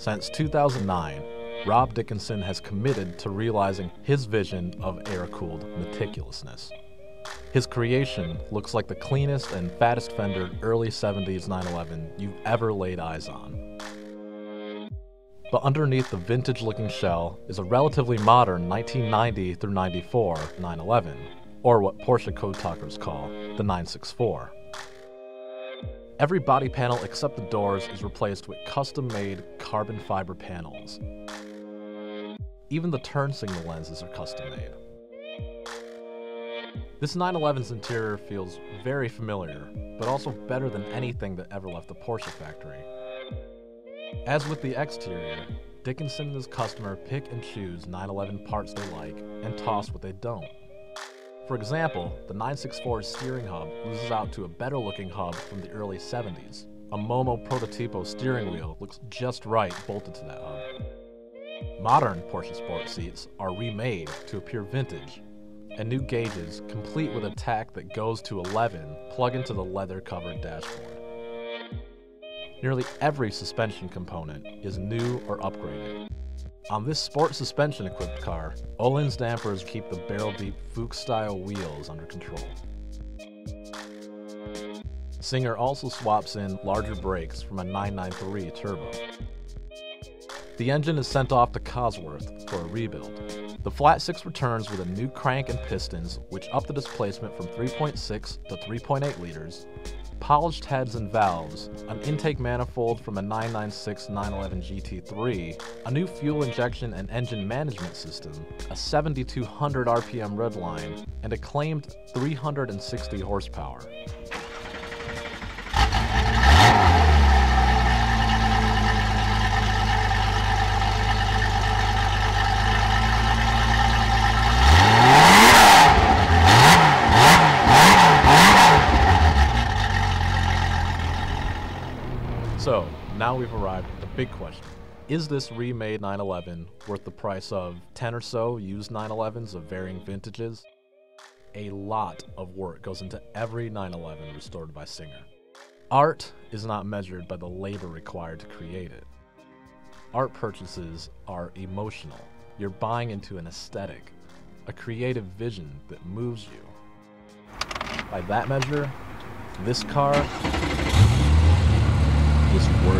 Since 2009, Rob Dickinson has committed to realizing his vision of air-cooled meticulousness. His creation looks like the cleanest and fattest fendered early 70s 911 you've ever laid eyes on. But underneath the vintage-looking shell is a relatively modern 1990 through 94 911, or what Porsche code talkers call the 964. Every body panel except the doors is replaced with custom-made carbon fiber panels. Even the turn signal lenses are custom-made. This 911's interior feels very familiar, but also better than anything that ever left the Porsche factory. As with the exterior, Dickinson and his customer pick and choose 911 parts they like and toss what they don't. For example, the 964's steering hub loses out to a better-looking hub from the early 70s. A Momo Prototipo steering wheel looks just right bolted to that hub. Modern Porsche Sport seats are remade to appear vintage, and new gauges, complete with a tack that goes to 11, plug into the leather-covered dashboard. Nearly every suspension component is new or upgraded. On this sport suspension-equipped car, Öhlins dampers keep the barrel-deep Fuchs-style wheels under control. Singer also swaps in larger brakes from a 993 turbo. The engine is sent off to Cosworth for a rebuild. The flat six returns with a new crank and pistons, which up the displacement from 3.6 to 3.8 liters, polished heads and valves, an intake manifold from a 996 911 GT3, a new fuel injection and engine management system, a 7,200 RPM redline, and a claimed 360 horsepower. So, now we've arrived at the big question. Is this remade 911 worth the price of 10 or so used 911s of varying vintages? A lot of work goes into every 911 restored by Singer. Art is not measured by the labor required to create it. Art purchases are emotional. You're buying into an aesthetic, a creative vision that moves you. By that measure, this car is worth